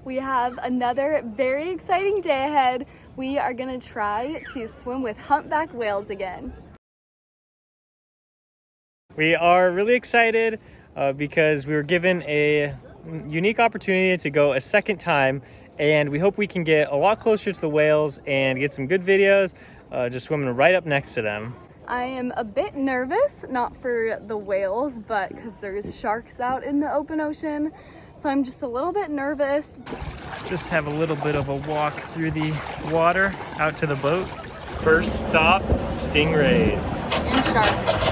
We have another very exciting day ahead. We are gonna try to swim with humpback whales again. We are really excited because we were given a unique opportunity to go a second time, and we hope we can get a lot closer to the whales and get some good videos just swimming right up next to them. I am a bit nervous, not for the whales, but because there's sharks out in the open ocean. So I'm just a little bit nervous. Just have a little bit of a walk through the water out to the boat. First stop, stingrays. And sharks.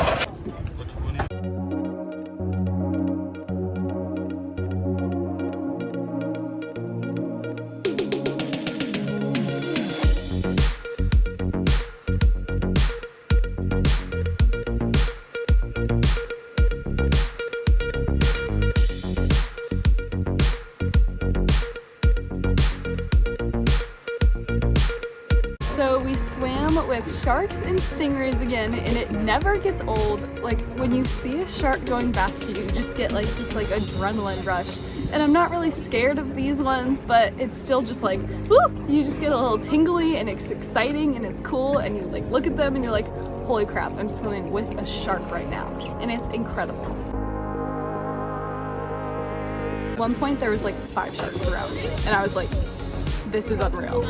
So we swam with sharks and stingrays again, and it never gets old. Like when you see a shark going past you, you just get like this like adrenaline rush. And I'm not really scared of these ones, but it's still just like, woo! You just get a little tingly, and it's exciting and it's cool, and you like look at them and you're like, holy crap, I'm swimming with a shark right now. And it's incredible. At one point there was like 5 sharks around me, and I was like, this is unreal.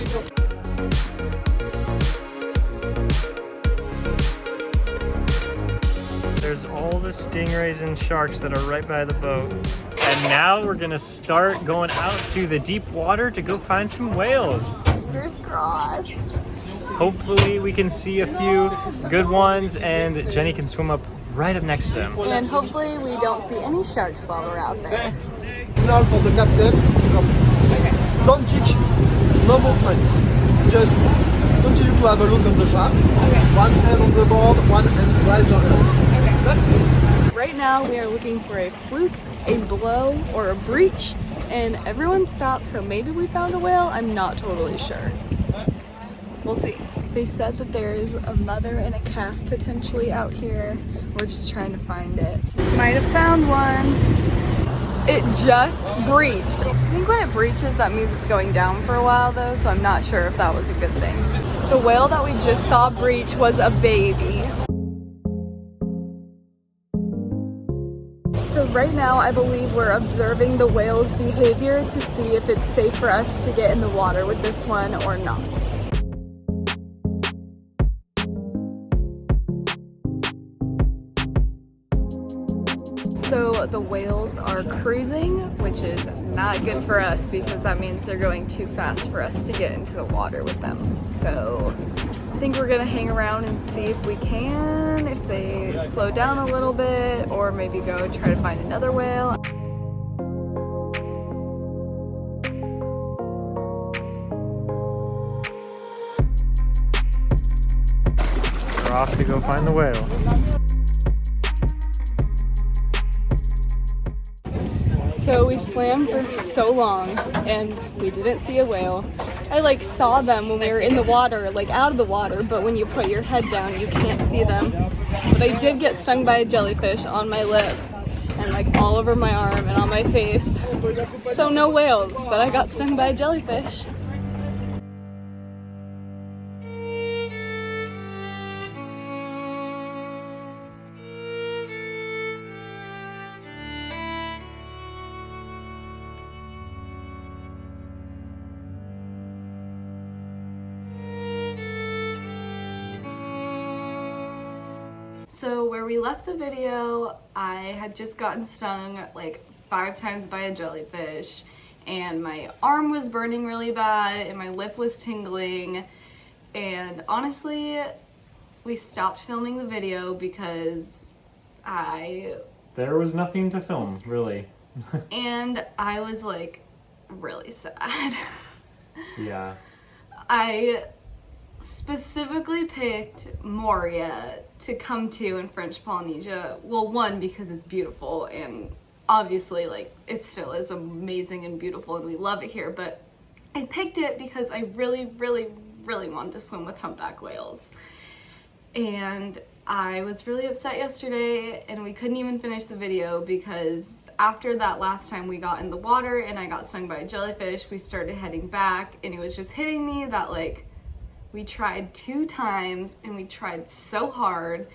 There's all the stingrays and sharks that are right by the boat. And now we're gonna start going out to the deep water to go find some whales. Fingers crossed. Hopefully we can see a few good ones and Jenny can swim up right up next to them. And hopefully we don't see any sharks while we're out there. Now for the captain, don't teach, no movement. Just continue to have a look at the shark. One hand on the board, one hand right on the Right now we are looking for a fluke, a blow, or a breach, and everyone stopped, so maybe we found a whale. I'm not totally sure. We'll see. They said that there is a mother and a calf potentially out here. We're just trying to find it. Might have found one. It just breached. I think when it breaches, that means it's going down for a while though, so I'm not sure if that was a good thing. The whale that we just saw breach was a baby. So right now I believe we're observing the whale's behavior to see if it's safe for us to get in the water with this one or not. So the whales are cruising, which is not good for us because that means they're going too fast for us to get into the water with them. So I think we're gonna hang around and see if we can, if they slow down a little bit, or maybe go and try to find another whale. We're off to go find the whale. So we swam for so long and we didn't see a whale. I like saw them when we were in the water, like out of the water, but when you put your head down you can't see them. But I did get stung by a jellyfish on my lip and like all over my arm and on my face. So no whales, but I got stung by a jellyfish. So where we left the video, I had just gotten stung like 5 times by a jellyfish, and my arm was burning really bad and my lip was tingling, and honestly we stopped filming the video because there was nothing to film, really. and I was like really sad. Yeah. I specifically picked Moorea to come to in French Polynesia. Well, one, because it's beautiful, and obviously like it still is amazing and beautiful and we love it here, but I picked it because I really wanted to swim with humpback whales. And I was really upset yesterday and we couldn't even finish the video because after that last time we got in the water and I got stung by a jellyfish, we started heading back, and it was just hitting me that like we tried 2 times and we tried so hard.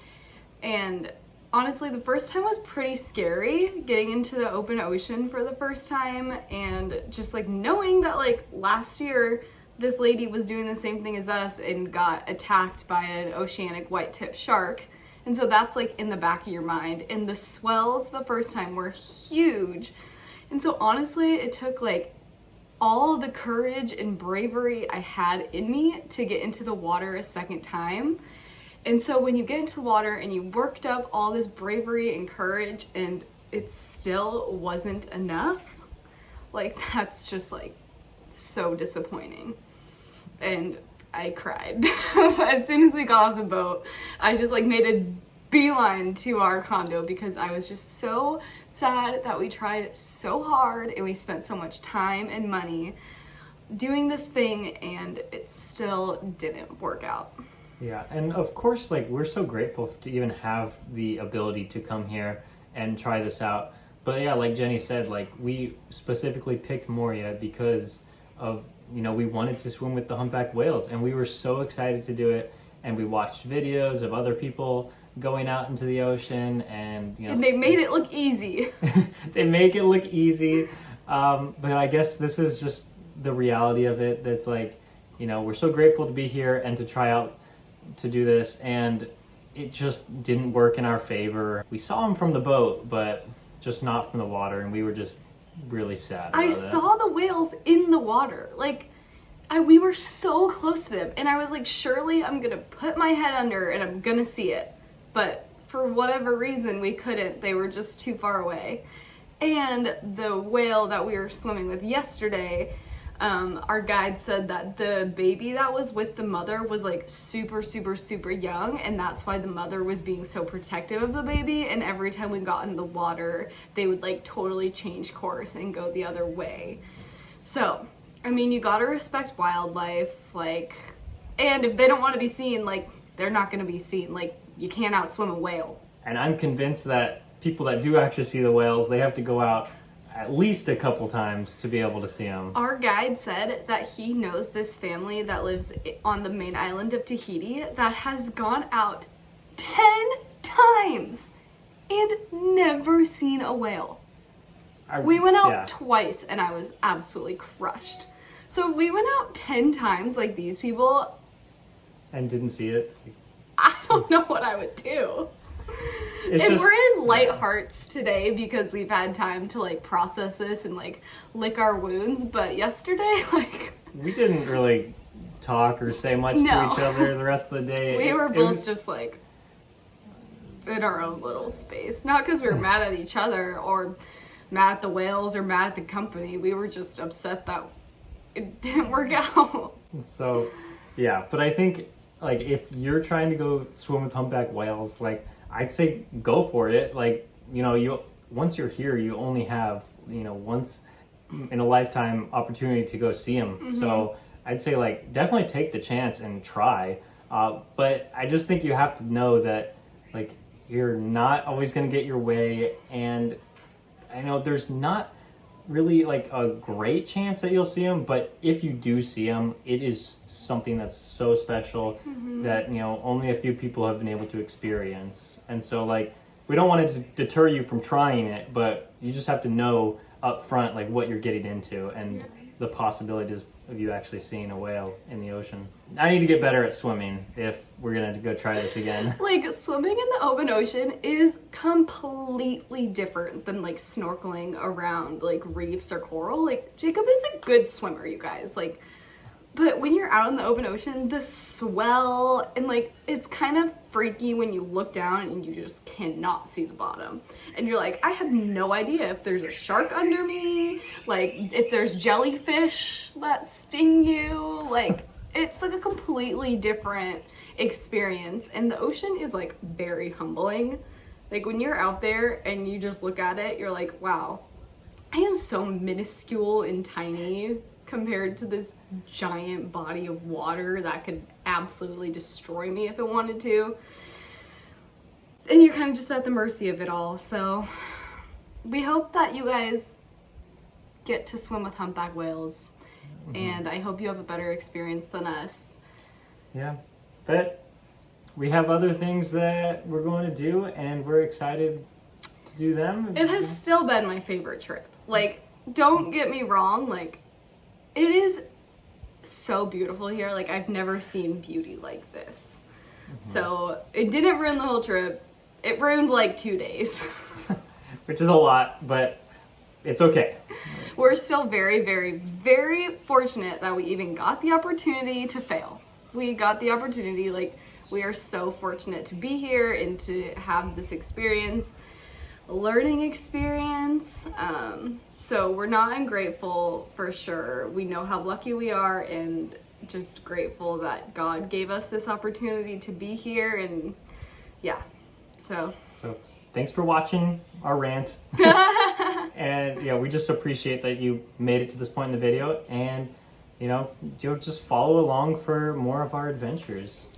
And honestly, the first time was pretty scary, getting into the open ocean for the first time, and just like knowing that like last year this lady was doing the same thing as us and got attacked by an oceanic white-tip shark. And so that's like in the back of your mind. And the swells the first time were huge. And so honestly, it took like all the courage and bravery I had in me to get into the water a second time. And so when you get into the water and you worked up all this bravery and courage and it still wasn't enough, like that's just like so disappointing. And I cried. As soon as we got off the boat, I just like made a beeline to our condo because I was just so sad that we tried so hard and we spent so much time and money doing this thing and it still didn't work out. Yeah, and of course, like, we're so grateful to even have the ability to come here and try this out. But yeah, like Jenny said, like, we specifically picked Moorea because of, you know, we wanted to swim with the humpback whales, and we were so excited to do it. And we watched videos of other people going out into the ocean, and you know, and they made it look easy. They make it look easy, but I guess this is just the reality of it. That's like, you know, we're so grateful to be here and to try out to do this, and it just didn't work in our favor. We saw them from the boat, but just not from the water, and we were just really sad about I saw the whales in the water. Like, we were so close to them, and I was like, surely I'm gonna put my head under and I'm gonna see it. But for whatever reason, we couldn't. They were just too far away. And the whale that we were swimming with yesterday, our guide said that the baby that was with the mother was like super, super, super young, and that's why the mother was being so protective of the baby, and every time we got in the water, they would like totally change course and go the other way. So, I mean, you gotta respect wildlife, like, and if they don't want to be seen, like, they're not gonna be seen. Like, you can't outswim a whale. And I'm convinced that people that do actually see the whales, they have to go out at least a couple times to be able to see them. Our guide said that he knows this family that lives on the main island of Tahiti that has gone out 10 times and never seen a whale. We went out twice and I was absolutely crushed. So if we went out 10 times like these people and didn't see it, I don't know what I would do. And we're in light hearts today because we've had time to like process this and like lick our wounds, but yesterday, like, we didn't really talk or say much to each other the rest of the day. We were both just like in our own little space. Not because we were mad at each other or mad at the whales or mad at the company. We were just upset that it didn't work out. So yeah, but I think like if you're trying to go swim with humpback whales, like, I'd say go for it. Like, you know, once you're here, you only have, you know, once in a lifetime opportunity to go see them. Mm-hmm. So I'd say like definitely take the chance and try. But I just think you have to know that like you're not always going to get your way, and I know there's not really like a great chance that you'll see them, but if you do see them, it is something that's so special that, you know, only a few people have been able to experience. And so like, we don't want to deter you from trying it, but you just have to know up front like what you're getting into and the possibilities of you actually seeing a whale in the ocean. I need to get better at swimming if we're gonna go try this again. Like, swimming in the open ocean is completely different than like snorkeling around like reefs or coral. Like, Jacob is a good swimmer, you guys. Like, but when you're out in the open ocean, the swell, and like, it's kind of freaky when you look down and you just cannot see the bottom. And you're like, I have no idea if there's a shark under me, like if there's jellyfish that sting you. Like, it's like a completely different experience. And the ocean is like very humbling. Like, when you're out there and you just look at it, you're like, wow, I am so minuscule and tiny compared to this giant body of water that could absolutely destroy me if it wanted to. And you're kind of just at the mercy of it all. So we hope that you guys get to swim with humpback whales, and I hope you have a better experience than us. Yeah, but we have other things that we're going to do, and we're excited to do them. It has still been my favorite trip. Like, don't get me wrong, like, it is so beautiful here. Like, I've never seen beauty like this. So it didn't ruin the whole trip. It ruined like 2 days. Which is a lot, but it's okay. We're still very, very, very fortunate that we even got the opportunity to fail. We got the opportunity, like, we are so fortunate to be here and to have this experience, learning experience. So we're not ungrateful for sure. We know how lucky we are and just grateful that God gave us this opportunity to be here, and yeah, so thanks for watching our rant. And yeah, we just appreciate that you made it to this point in the video, and you'll just follow along for more of our adventures.